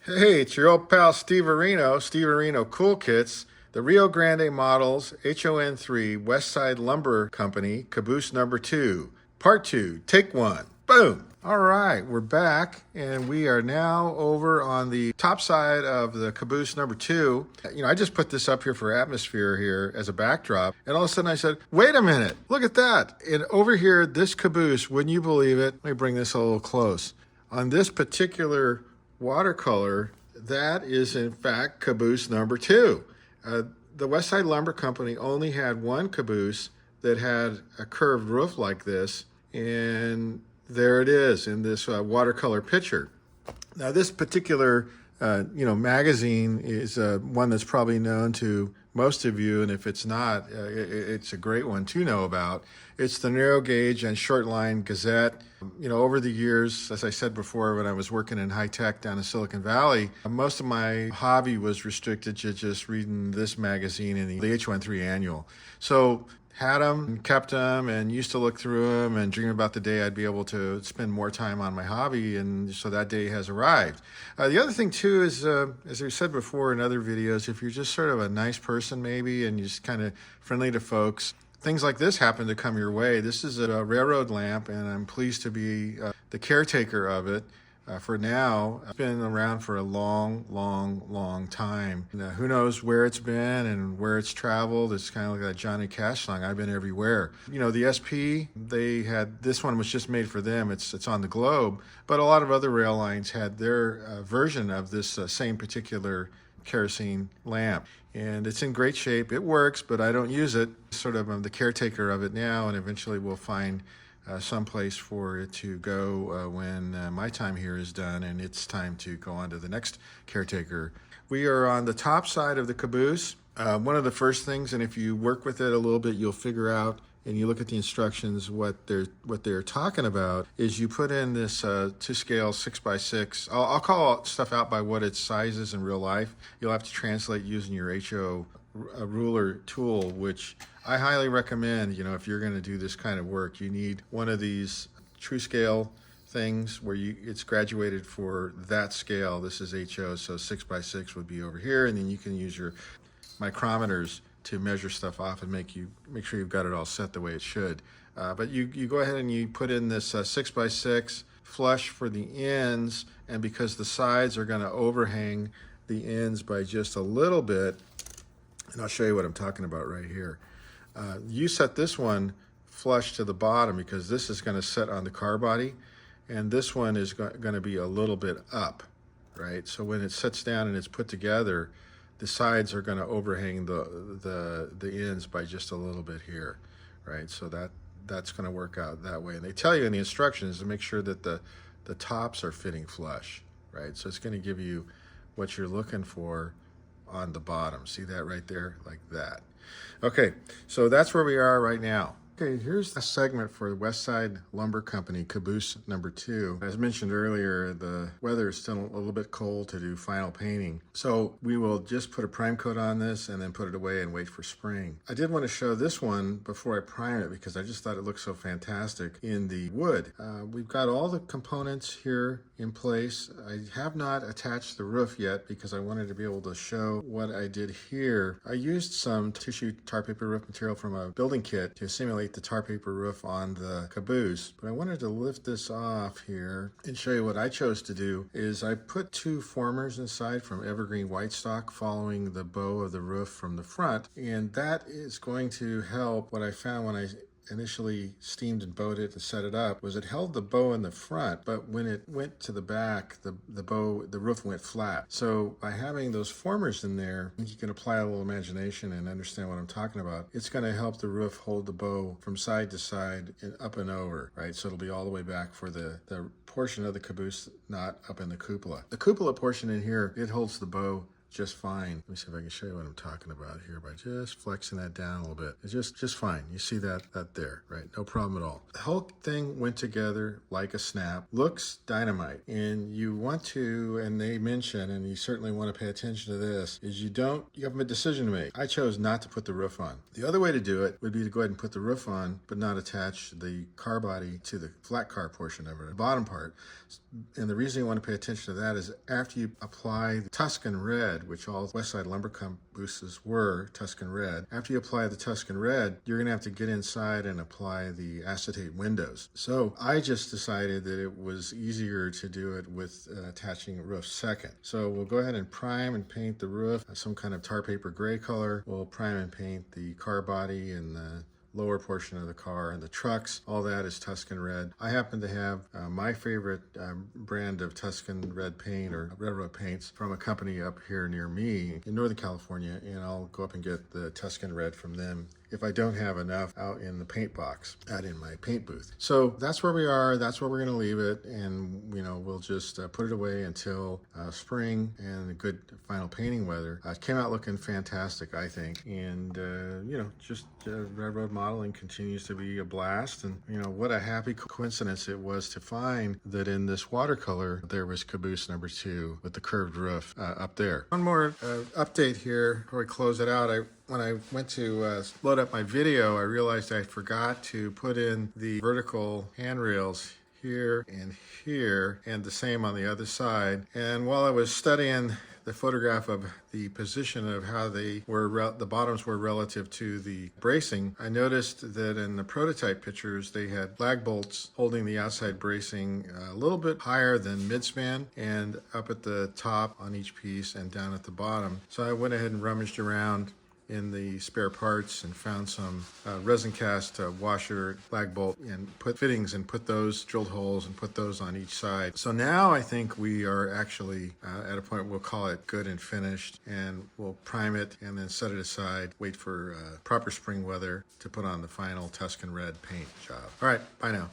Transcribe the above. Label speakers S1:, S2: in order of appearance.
S1: Hey, it's your old pal Steve Areno Cool Kits, the Rio Grande Models HOn3 Westside Lumber Company, Caboose number 2, part 2, take 1. Boom! All right, we're back, and we are now over on the top side of the Caboose number 2. I just put this up here for atmosphere here as a backdrop, and all of a sudden I said, wait a minute, look at that. And over here, this Caboose, wouldn't you believe it? Let me bring this a little close. On this particular watercolor, that is in fact Caboose number 2. The Westside Lumber Company only had one Caboose that had a curved roof like this, and there it is in this watercolor picture. Now, this particular magazine is one that's probably known to most of you, and if it's not, it's a great one to know about. It's the Narrow Gauge and Short Line Gazette. Over the years, as I said before, when I was working in high tech down in Silicon Valley, most of my hobby was restricted to just reading this magazine and the HOn3 annual. So had them, kept them, and used to look through them and dream about the day I'd be able to spend more time on my hobby, and so that day has arrived. The other thing too is, as we said before in other videos, if you're just sort of a nice person maybe and you're just kind of friendly to folks, things like this happen to come your way. This is a railroad lamp, and I'm pleased to be the caretaker of it. For now. It's been around for a long time. Who knows where it's been and where it's traveled. It's kind of like that Johnny Cash song, I've been everywhere. The SP, they had, this one was just made for them. It's on the globe, but a lot of other rail lines had their version of this same particular kerosene lamp. And it's in great shape. It works, but I don't use it. Sort of I'm the caretaker of it now, and eventually we'll find some place for it to go when my time here is done and it's time to go on to the next caretaker. We are on the top side of the Caboose. One of the first things, and if you work with it a little bit, you'll figure out, and you look at the instructions, what they're talking about, is you put in this to scale 6x6. I'll call stuff out by what its size is in real life. You'll have to translate using your HO ruler tool, which I highly recommend. If you're going to do this kind of work, you need one of these true scale things where it's graduated for that scale. This is HO, so 6x6 would be over here, and then you can use your micrometers to measure stuff off and make sure you've got it all set the way it should. But you go ahead and you put in this 6x6 flush for the ends, and because the sides are going to overhang the ends by just a little bit, and I'll show you what I'm talking about right here. You set this one flush to the bottom because this is going to set on the car body, and this one is going to be a little bit up, right? So when it sits down and it's put together, the sides are going to overhang the ends by just a little bit here, right? So that's going to work out that way. And they tell you in the instructions to make sure that the tops are fitting flush, right? So it's going to give you what you're looking for on the bottom. See that right there? Like that. Okay, so that's where we are right now. Okay, here's the segment for the Westside Lumber Company, Caboose number 2. As mentioned earlier, the weather is still a little bit cold to do final painting. So we will just put a prime coat on this and then put it away and wait for spring. I did want to show this one before I prime it because I just thought it looked so fantastic in the wood. We've got all the components here in place. I have not attached the roof yet because I wanted to be able to show what I did here. I used some tissue tar paper roof material from a building kit to simulate the tar paper roof on the Caboose, but I wanted to lift this off here and show you what I chose to do. Is I put 2 formers inside from evergreen white stock following the bow of the roof from the front, and that is going to help. What I found when I initially steamed and bowed it and set it up was it held the bow in the front, but when it went to the back, the roof went flat. So by having those formers in there, you can apply a little imagination and understand what I'm talking about. It's going to help the roof hold the bow from side to side and up and over, right? So it'll be all the way back for the portion of the Caboose not up in the cupola. The cupola portion in here, it holds the bow just fine. Let me see if I can show you what I'm talking about here by just flexing that down a little bit. It's just fine. You see that there, right? No problem at all. The whole thing went together like a snap. Looks dynamite. And you want to, and they mention, and you certainly want to pay attention to this, is you have a decision to make. I chose not to put the roof on. The other way to do it would be to go ahead and put the roof on, but not attach the car body to the flat car portion of it, the bottom part. And the reason you want to pay attention to that is after you apply the Tuscan Red, which all Westside lumber cabooses were Tuscan Red, after you apply the Tuscan Red, you're going to have to get inside and apply the acetate windows. So I just decided that it was easier to do it with attaching a roof second. So we'll go ahead and prime and paint the roof some kind of tar paper gray color. We'll prime and paint the car body and the lower portion of the car and the trucks. All that is Tuscan Red. I happen to have my favorite brand of Tuscan Red paint or railroad paints from a company up here near me in Northern California, and I'll go up and get the Tuscan Red from them if I don't have enough out in the paint box, out in my paint booth. So that's where we are. That's where we're going to leave it, and we'll just put it away until spring and good final painting weather. It came out looking fantastic, I think, and just railroad modeling continues to be a blast. And what a happy coincidence it was to find that in this watercolor there was Caboose number 2 with the curved roof up there. One more update here before we close it out. When I went to load up my video, I realized I forgot to put in the vertical handrails here, and the same on the other side. And while I was studying the photograph of the position of how they were, the bottoms were relative to the bracing, I noticed that in the prototype pictures, they had lag bolts holding the outside bracing a little bit higher than midspan and up at the top on each piece and down at the bottom. So I went ahead and rummaged around in the spare parts and found some resin cast washer lag bolt and put fittings and put those drilled holes and put those on each side. So now I think we are actually at a point we'll call it good and finished, and we'll prime it and then set it aside, wait for proper spring weather to put on the final Tuscan Red paint job. All right, bye now.